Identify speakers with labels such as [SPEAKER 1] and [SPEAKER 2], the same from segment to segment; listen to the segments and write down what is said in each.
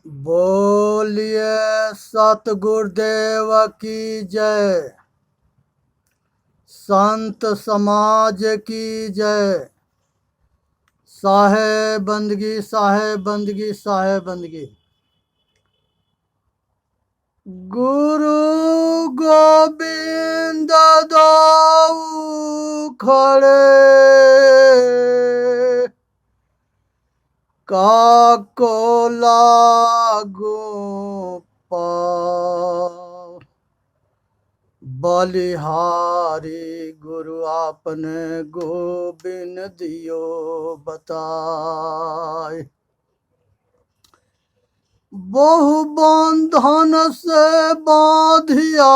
[SPEAKER 1] बोलिए सतगुरुदेव की जय। संत समाज की जय। साहेब बंदगी, साहेब बंदगी, साहेब बंदगी। गुरु गोविंद दाऊ खड़े, काको लागू पाँव। बलिहारी गुरु आपने गोबिन दियो बताए। बहु बंधन से बांधिया,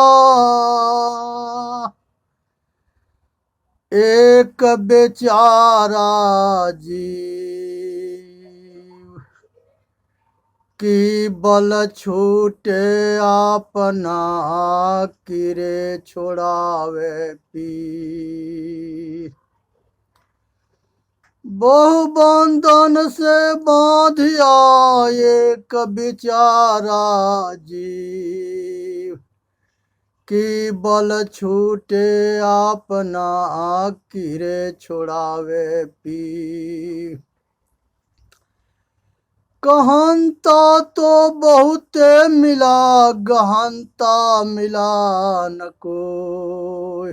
[SPEAKER 1] एक बेचारा जीव की बल छूटे अपना, किरे छोड़ावे पी। बहु बंधन से बांधिया, एक बेचारा जीव की बल छूटे अपना, किरे छोड़ावे पी। कहनता तो बहुते मिला, गहनता मिला न कोई।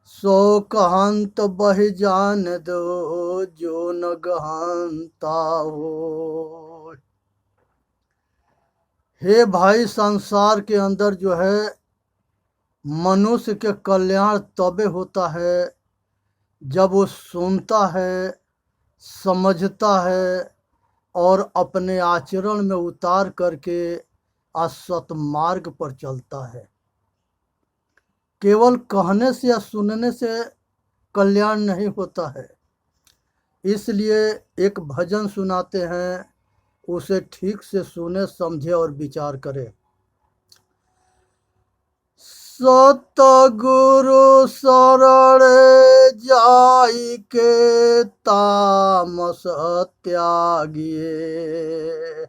[SPEAKER 1] सो कहंत बह जान दो, जो न गहनता हो। हे भाई, संसार के अंदर जो है मनुष्य के कल्याण तबे होता है जब वो सुनता है, समझता है और अपने आचरण में उतार करके असत मार्ग पर चलता है। केवल कहने से या सुनने से कल्याण नहीं होता है। इसलिए एक भजन सुनाते हैं, उसे ठीक से सुने, समझे और विचार करे। सतगुरु शरण जाई के तामस त्यागिए।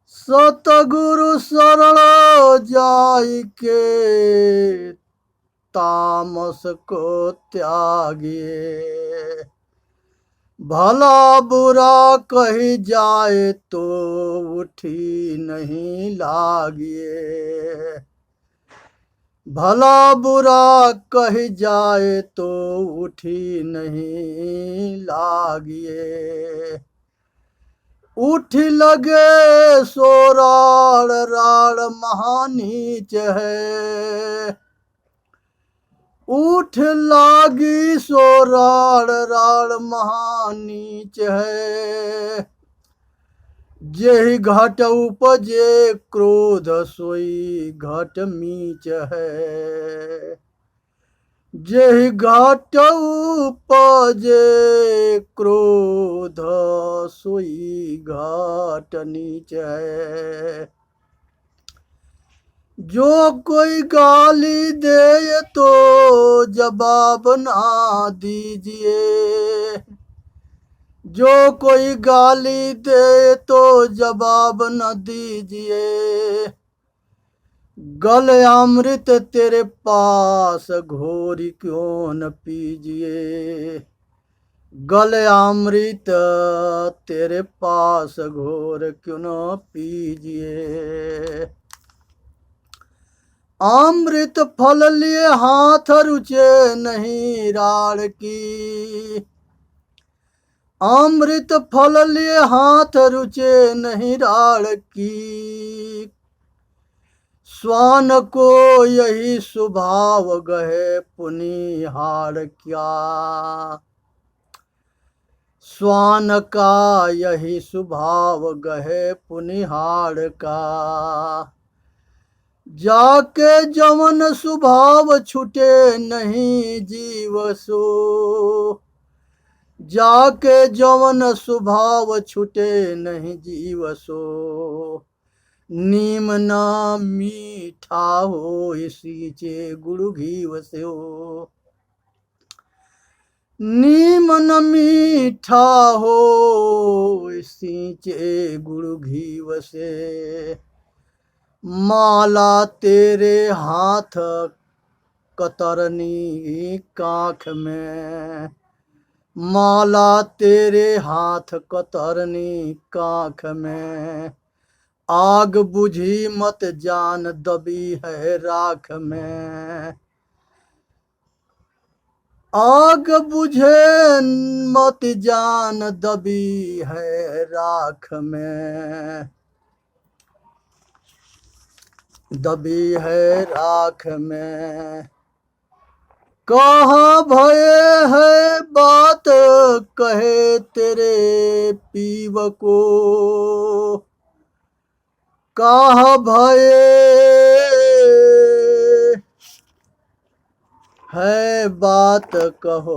[SPEAKER 1] सतगुरु शरण जाई के तामस को त्यागिए। भला बुरा कही जाए तो उठी नहीं लागिए। भला बुरा कही जाए तो उठी नहीं लागिए। उठ लगे सो राड़ राड़ महानीच है। उठ लागी सो राड़ राड़ महानीच है। जेहि घट उपजे क्रोध, सोई घट मीच है। जेहि घट उपजे क्रोध, सोई घट नीच है। जो कोई गाली दे तो जवाब ना दीजिए। जो कोई गाली दे तो जवाब न दीजिए। गल अमृत तेरे पास घोरी क्यों न पीजिए। गल अमृत तेरे पास घोर क्यों न पीजिए। अमृत फल लिए हाथ रुचे नहीं राड़ की। अमृत फल लिए हाथ रुचे नहीं राड़ की। स्वान को यही स्वभाव गहे पुनिहार क्या। स्वान का यही स्वभाव गहे पुनिहार का। जाके जमन स्वभाव छूटे नहीं जीव सो। जाके जवन स्वभाव छूटे नहीं जीव सो। नीम ना मीठा हो सींचे गुरु घीव से हो। नीम न मीठा हो सींचे गुड़ घीव से, माला तेरे हाथ कतरनी काख में, माला तेरे हाथ कतरनी काख में, आग बुझी मत जान दबी है राख में, आग बुझे मत जान दबी है राख में, दबी है राख में। कहाँ भये है बात कहे तेरे पीव को, कहाँ भये है बात कहो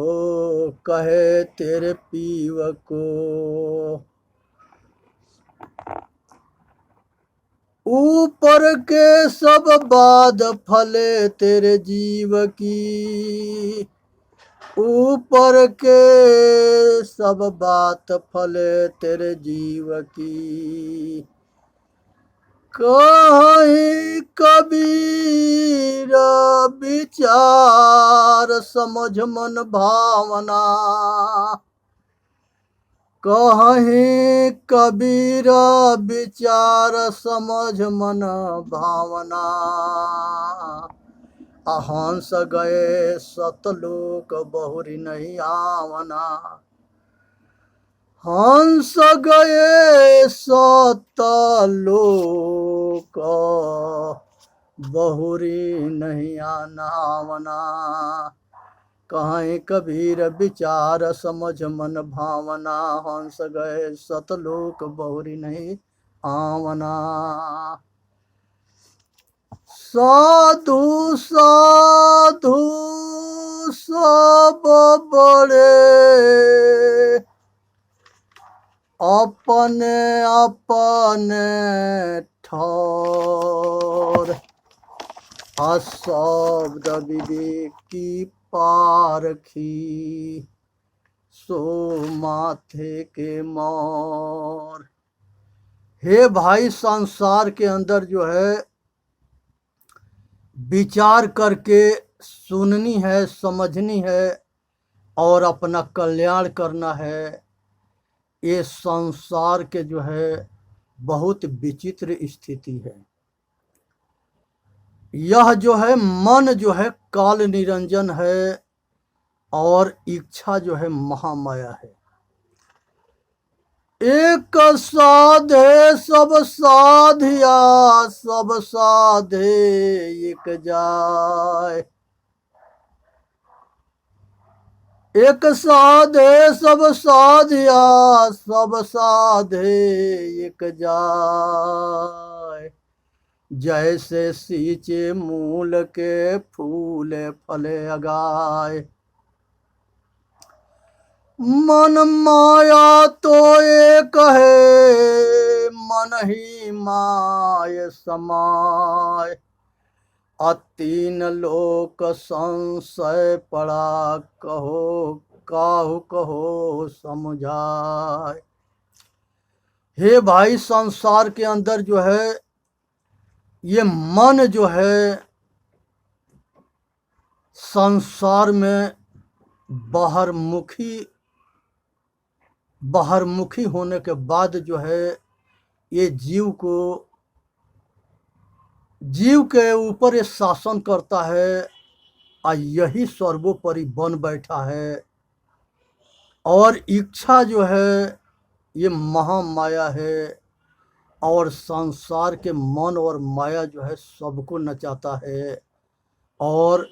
[SPEAKER 1] कहे तेरे पीव को, ऊपर के सब बाद फले तेरे जीव की, ऊपर के सब बात फले तेरे जीव की, कहीं कबीर विचार समझ मन भावना, कहीं कबीर विचार समझ मन भावना, हंस गए सतलोक बहुरी नहीं आवना, हंस गए सतलोक बहुरी नहीं आनावना, कहीं कबीर विचार समझ मन भावना, हंस गए सतलोक बहुरी नहीं आवना। साधु साधु सब बड़े अपने अपने ठौर, शब्द विवेक की पारखी सो माथे के मोर। हे भाई, संसार के अंदर जो है विचार करके सुननी है, समझनी है और अपना कल्याण करना है। ये संसार के जो है बहुत विचित्र स्थिति है। यह जो है मन जो है काल निरंजन है और इच्छा जो है महामाया है। एक साधे सब साधिया, सब साधे एक जाय, एक साधे सब साधिया, सब साधे एक जाय, जैसे सींचे मूल के फूले फले अगाय। मन माया तो एक है, मन ही माय समाय, तीन लोक संशय पड़ा, कहो काहू कहो समझाय। हे भाई, संसार के अंदर जो है ये मन जो है संसार में बाहरमुखी होने के बाद जो है ये जीव के ऊपर ये शासन करता है और यही सर्वोपरि बन बैठा है। और इच्छा जो है ये महामाया है और संसार के मन और माया जो है सबको नचाता है और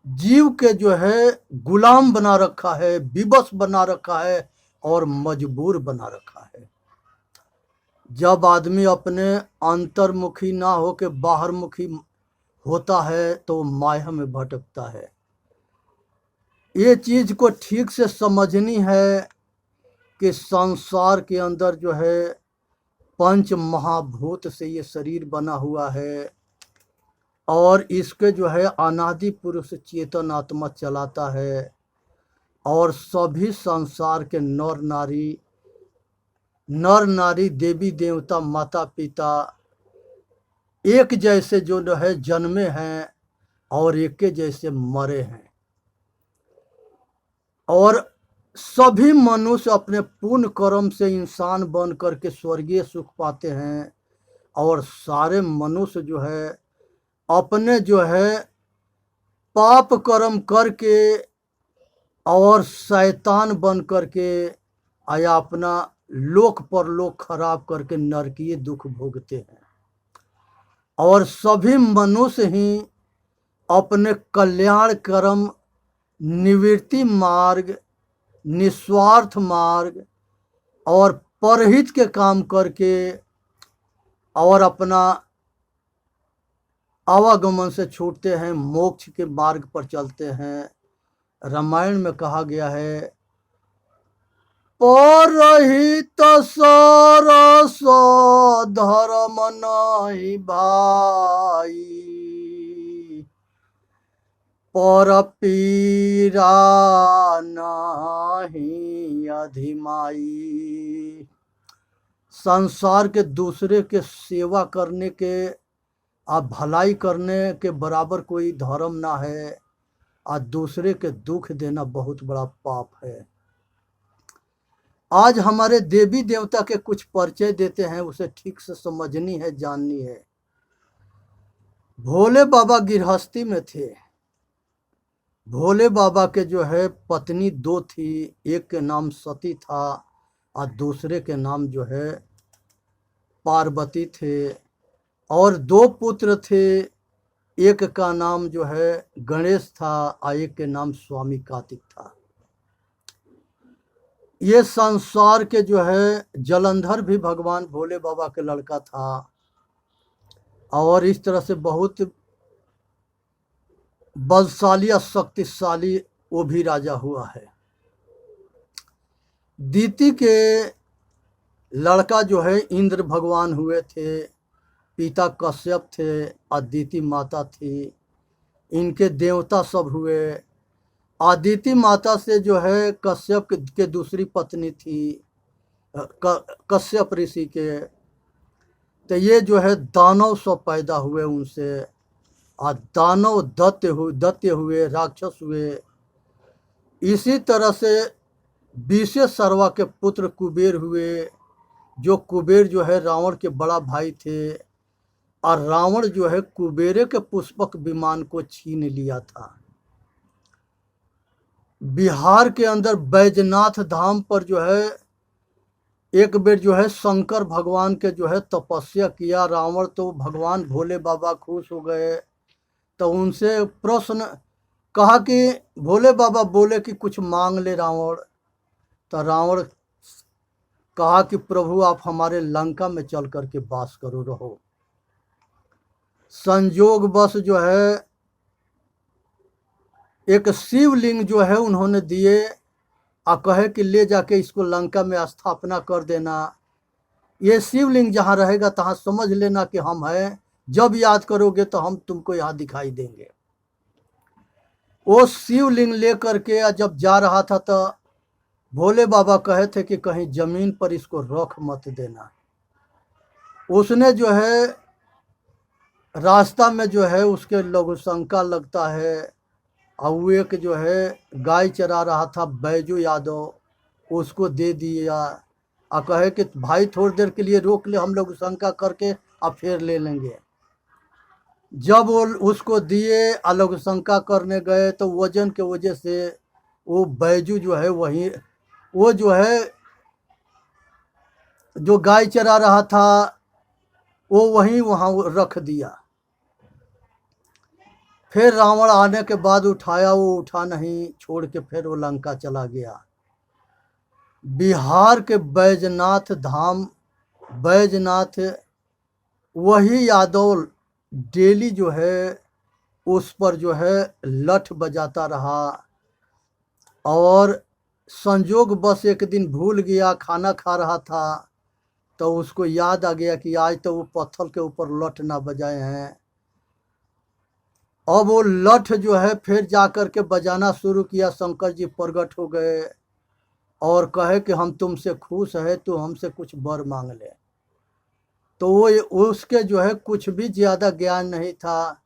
[SPEAKER 1] जीव के जो है गुलाम बना रखा है, विवश बना रखा है और मजबूर बना रखा है। जब आदमी अपने अंतर्मुखी ना हो के बाहरमुखी होता है तो माया में भटकता है। ये चीज को ठीक से समझनी है कि संसार के अंदर जो है पंच महाभूत से ये शरीर बना हुआ है और इसके जो है अनादि पुरुष चेतन आत्मा चलाता है। और सभी संसार के नर नारी देवी देवता माता पिता एक जैसे जो है जन्मे हैं और एक जैसे मरे हैं। और सभी मनुष्य अपने पुण्य कर्म से इंसान बन करके स्वर्गीय सुख पाते हैं और सारे मनुष्य जो है अपने जो है पाप कर्म करके और शैतान बन करके आया अपना लोक परलोक खराब करके नरकीय दुख भोगते हैं। और सभी मनुष्य ही अपने कल्याण कर्म निवृत्ति मार्ग निस्वार्थ मार्ग और परहित के काम करके और अपना आवागमन से छूटते हैं, मोक्ष के मार्ग पर चलते हैं। रामायण में कहा गया है परहित सरस धर्म नहीं भाई पर पीरा नहीं अधिमाई। संसार के दूसरे के सेवा करने के और भलाई करने के बराबर कोई धर्म ना है और दूसरे के दुख देना बहुत बड़ा पाप है। आज हमारे देवी देवता के कुछ परिचय देते हैं, उसे ठीक से समझनी है, जाननी है। भोले बाबा गृहस्थी में थे। भोले बाबा के जो है पत्नी दो थी, एक के नाम सती था और दूसरे के नाम जो है पार्वती थे। और दो पुत्र थे, एक का नाम जो है गणेश था और एक के नाम स्वामी कार्तिक था। ये संसार के जो है जलंधर भी भगवान भोले बाबा के लड़का था और इस तरह से बहुत बलशाली और शक्तिशाली वो भी राजा हुआ है। दीति के लड़का जो है इंद्र भगवान हुए थे, पिता कश्यप थे और दीति माता थी। इनके देवता सब हुए। आदिति माता से जो है कश्यप के दूसरी पत्नी थी कश्यप ऋषि के। तो ये जो है दानव सब पैदा हुए उनसे और दानव दैत्य हुए, राक्षस हुए। इसी तरह से विशे सर्वा के पुत्र कुबेर हुए, जो कुबेर जो है रावण के बड़ा भाई थे और रावण जो है कुबेरे के पुष्पक विमान को छीन लिया था। बिहार के अंदर बैजनाथ धाम पर जो है एक बेर जो है शंकर भगवान के जो है तपस्या किया रावण, तो भगवान भोले बाबा खुश हो गए। तो उनसे प्रश्न कहा कि भोले बाबा बोले कि कुछ मांग ले रावण। तो रावण कहा कि प्रभु आप हमारे लंका में चल करके वास करो रहो। संजोग बस जो है एक शिवलिंग जो है उन्होंने दिए और कहे कि ले जाके इसको लंका में स्थापना कर देना। ये शिवलिंग जहाँ रहेगा तहाँ समझ लेना कि हम हैं, जब याद करोगे तो हम तुमको यहाँ दिखाई देंगे। वो शिवलिंग ले करके जब जा रहा था तो भोले बाबा कहे थे कि कहीं जमीन पर इसको रख मत देना। उसने जो है रास्ता में जो है उसके लघु शंका लगता है और वो एक जो है गाय चरा रहा था बैजू यादव, उसको दे दिया और कहे कि भाई थोड़ी देर के लिए रोक ले, हम लोग शंका करके अब फिर ले लेंगे। जब वो उसको दिए अलग शंका करने गए तो वजन के वजह से वो बैजू जो है वहीं वो जो है जो गाय चरा रहा था वो वहीं वहाँ रख दिया। फिर रावण आने के बाद उठाया, वो उठा नहीं, छोड़ के फिर वो लंका चला गया। बिहार के बैजनाथ धाम बैजनाथ वही यादव डेली जो है उस पर जो है लठ बजाता रहा और संजोग बस एक दिन भूल गया, खाना खा रहा था तो उसको याद आ गया कि आज तो वो पत्थर के ऊपर लठ ना बजाए हैं अब वो लठ जो है फिर जा कर के बजाना शुरू किया। शंकर जी प्रकट हो गए और कहे कि हम तुमसे खुश है, तो हमसे कुछ वर मांग ले। तो वो उसके जो है कुछ भी ज़्यादा ज्ञान नहीं था।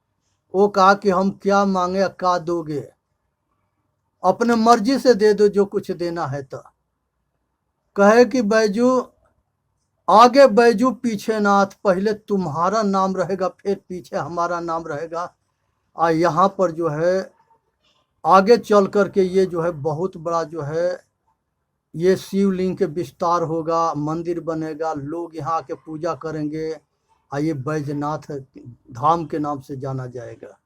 [SPEAKER 1] वो कहा कि हम क्या मांगे, क्या दोगे, अपने मर्जी से दे दो जो कुछ देना है। तो कहे कि बैजू आगे बैजू पीछे नाथ, पहले तुम्हारा नाम रहेगा फिर पीछे हमारा नाम रहेगा। यहाँ पर जो है आगे चल कर के ये जो है बहुत बड़ा जो है ये शिवलिंग के विस्तार होगा, मंदिर बनेगा, लोग यहाँ के पूजा करेंगे और ये बैजनाथ धाम के नाम से जाना जाएगा।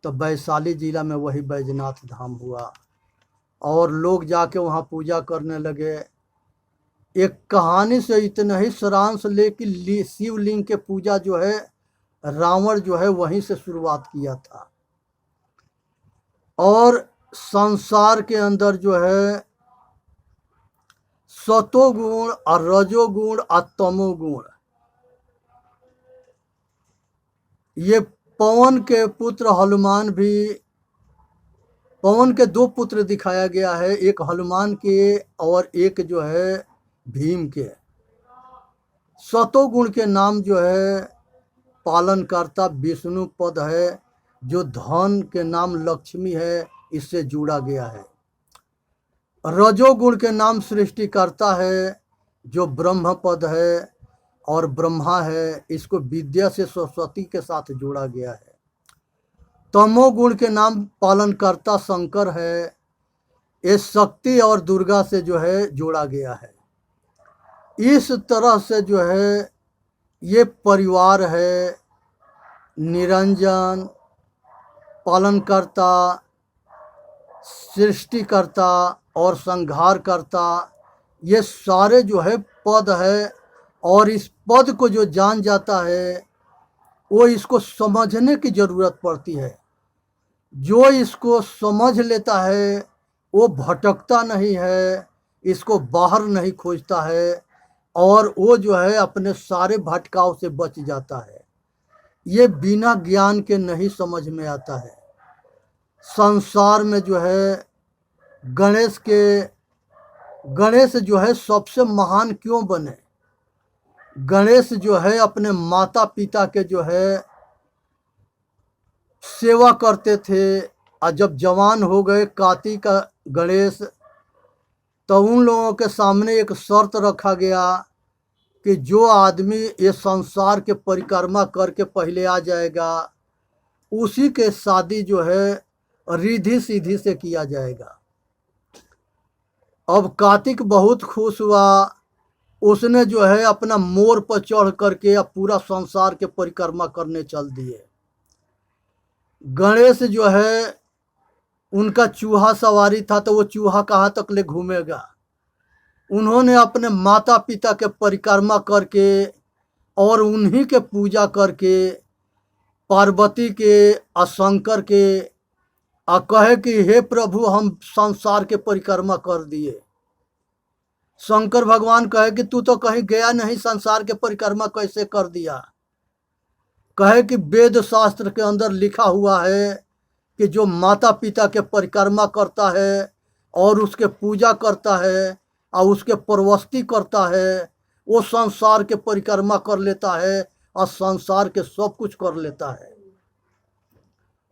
[SPEAKER 1] तो वैशाली जिला में वही बैजनाथ धाम हुआ और लोग जाके वहाँ पूजा करने लगे। एक कहानी से इतना ही सारांश ले कि शिवलिंग के पूजा जो है रावण जो है वहीं से शुरुआत किया था। और संसार के अंदर जो है सतोगुण और रजोगुण और तमोगुण, ये पवन के पुत्र हनुमान भी, पवन के दो पुत्र दिखाया गया है, एक हनुमान के और एक जो है भीम के। सतोगुण के नाम जो है पालन करता विष्णु पद है, जो धन के नाम लक्ष्मी है, इससे जुड़ा गया है। रजोगुण के नाम सृष्टि करता है, जो ब्रह्म पद है और ब्रह्मा है, इसको विद्या से सरस्वती के साथ जोड़ा गया है। तमोगुण के नाम पालन करता शंकर है, ये शक्ति और दुर्गा से जो है जोड़ा गया है। इस तरह से जो है ये परिवार है, निरंजन, पालनकर्ता, सृष्टिकर्ता और संहार करता, ये सारे जो है पद है। और इस पद को जो जान जाता है वो इसको समझने की ज़रूरत पड़ती है। जो इसको समझ लेता है वो भटकता नहीं है, इसको बाहर नहीं खोजता है और वो जो है अपने सारे भटकाव से बच जाता है। ये बिना ज्ञान के नहीं समझ में आता है। संसार में जो है गणेश जो है सबसे महान क्यों बने? गणेश जो है अपने माता पिता के जो है सेवा करते थे और जब जवान हो गए कार्तिक गणेश, तो उन लोगों के सामने एक शर्त रखा गया कि जो आदमी ये संसार के परिक्रमा करके पहले आ जाएगा उसी के शादी जो है रिधि सीधी से किया जाएगा। अब कार्तिक बहुत खुश हुआ, उसने जो है अपना मोर पर चढ़ करके अब पूरा संसार के परिक्रमा करने चल दिए। गणेश जो है उनका चूहा सवारी था, तो वो चूहा कहाँ तक ले घूमेगा। उन्होंने अपने माता पिता के परिक्रमा करके और उन्हीं के पूजा करके पार्वती के और शंकर के कहे कि हे प्रभु हम संसार के परिक्रमा कर दिए। शंकर भगवान कहे कि तू तो कहीं गया नहीं, संसार के परिक्रमा कैसे कर दिया? कहे कि वेद शास्त्र के अंदर लिखा हुआ है कि जो माता पिता के परिक्रमा करता है और उसके पूजा करता है और उसके प्रवस्ती करता है, वो संसार के परिक्रमा कर लेता है और संसार के सब कुछ कर लेता है।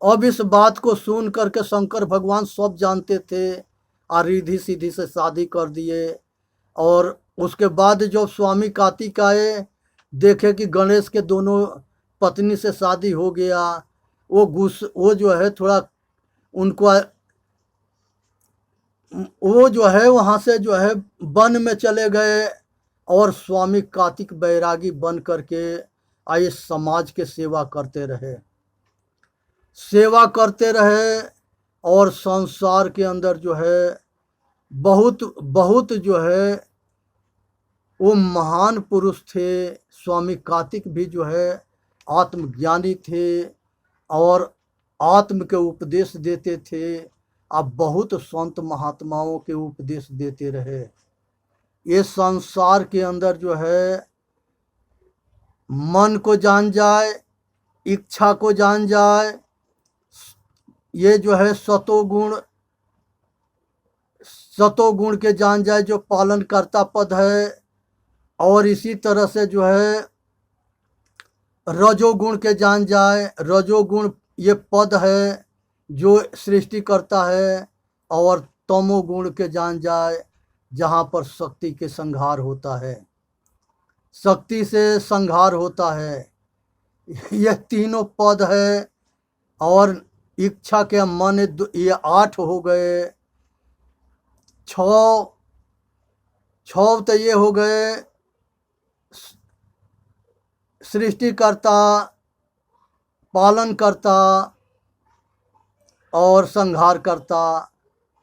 [SPEAKER 1] अब इस बात को सुन करके शंकर भगवान सब जानते थे और रिधि सीधी से शादी कर दिए। और उसके बाद जब स्वामी कार्तिक आए, देखे कि गणेश के दोनों पत्नी से शादी हो गया, वो जो है थोड़ा उनको वो जो है वहाँ से जो है वन में चले गए और स्वामी कार्तिक बैरागी बन करके आए समाज के सेवा करते रहे और संसार के अंदर जो है बहुत जो है वो महान पुरुष थे। स्वामी कार्तिक भी जो है आत्मज्ञानी थे और आत्म के उपदेश देते थे। अब बहुत संत महात्माओं के उपदेश देते रहे। ये संसार के अंदर जो है मन को जान जाए, इच्छा को जान जाए, ये जो है सतोगुण के जान जाए जो पालन करता पद है, और इसी तरह से जो है रजोगुण के जान जाए। रजोगुण ये पद है जो सृष्टि करता है, और तमोगुण के जान जाए जहाँ पर शक्ति के संहार होता है, शक्ति से संहार होता है। यह तीनों पद है। और इच्छा के मन ये 8 हो गए। 6 तो ये हो गए सृष्टिकर्ता, पालन करता और संहार करता।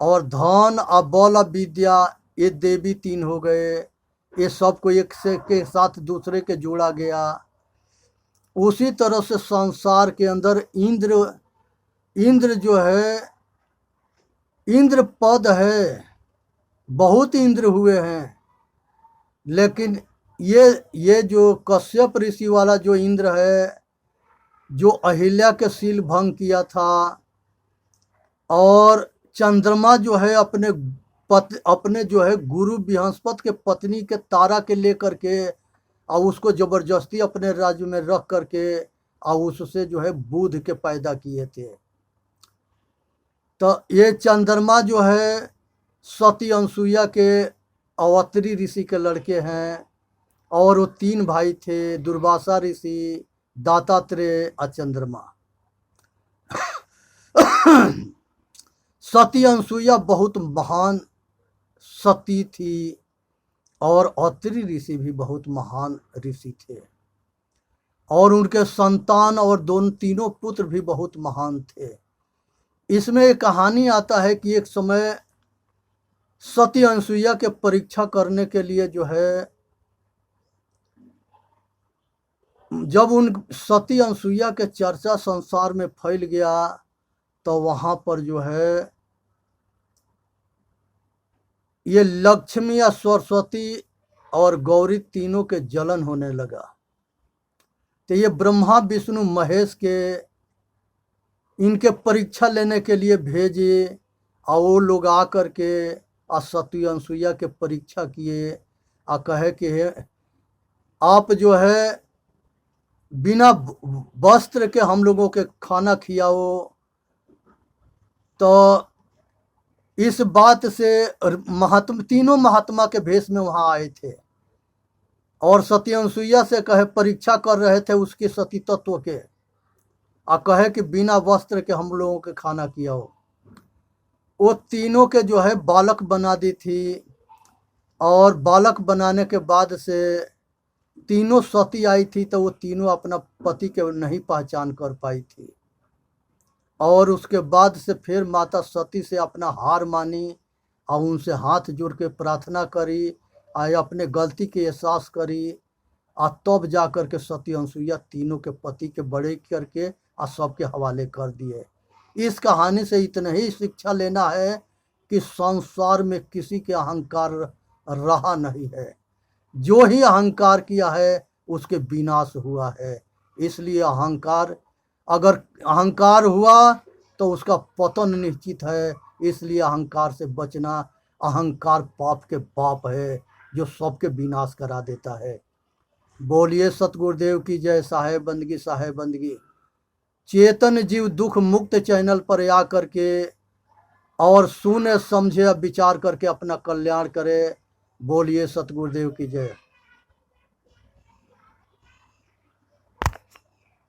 [SPEAKER 1] और धन और बल विद्या ये देवी 3 हो गए। ये सबको एक से के साथ दूसरे के जोड़ा गया। उसी तरह से संसार के अंदर इंद्र जो है, इंद्र पद है, बहुत इंद्र हुए हैं। लेकिन ये जो कश्यप ऋषि वाला जो इंद्र है, जो अहिल्या के शील भंग किया था, और चंद्रमा जो है अपने जो है गुरु बृहस्पति के पत्नी के तारा के लेकर के, और उसको जबरदस्ती अपने राज्य में रख करके, और उससे जो है बुध के पैदा किए थे। तो ये चंद्रमा जो है सती अनसुईया के अवत्री ऋषि के लड़के हैं। और वो 3 भाई थे, दुर्वासा ऋषि, दत्तात्रेय और चंद्रमा। सती अनसुईया बहुत महान सती थी, और अत्रि ऋषि भी बहुत महान ऋषि थे, और उनके संतान और तीनों पुत्र भी बहुत महान थे। इसमें एक कहानी आता है कि एक समय सती अनसुईया के परीक्षा करने के लिए जो है, जब उन सती अनसुईया के चर्चा संसार में फैल गया, तो वहाँ पर जो है ये लक्ष्मी या सरस्वती और गौरी तीनों के जलन होने लगा। तो ये ब्रह्मा विष्णु महेश के इनके परीक्षा लेने के लिए भेजे, और वो लोग आकर के सती अनसुईया के परीक्षा किए, और कहे कि आप जो है बिना वस्त्र के हम लोगों के खाना खिलाओ। तो इस बात से तीनों महात्मा के भेष में वहाँ आए थे, और सती अनसुईया से कहे परीक्षा कर रहे थे उसके सती तत्व के, और कहे कि बिना वस्त्र के हम लोगों के खाना खिलाओ। वो तीनों के जो है बालक बना दी थी, और बालक बनाने के बाद से तीनों सती आई थी, तो वो तीनों अपना पति के नहीं पहचान कर पाई थी। और उसके बाद से फिर माता सती से अपना हार मानी, और उनसे हाथ जोड़ के प्रार्थना करी, और अपने गलती के एहसास करी, और तब जा कर के सती अनसुईया तीनों के पति के बड़े करके और सबके हवाले कर दिए। इस कहानी से इतना ही शिक्षा लेना है कि संसार में किसी के अहंकार रहा नहीं है। जो ही अहंकार किया है उसके विनाश हुआ है। इसलिए अगर अहंकार हुआ तो उसका पतन निश्चित है। इसलिए अहंकार से बचना। अहंकार पाप के पाप है जो सबके विनाश करा देता है। बोलिए सतगुरुदेव की जय। साहेब बंदगी साहेब बंदगी। चेतन जीव दुख मुक्त चैनल पर आ करके और सुने समझे विचार करके अपना कल्याण करे। बोलिए सतगुरुदेव की जय।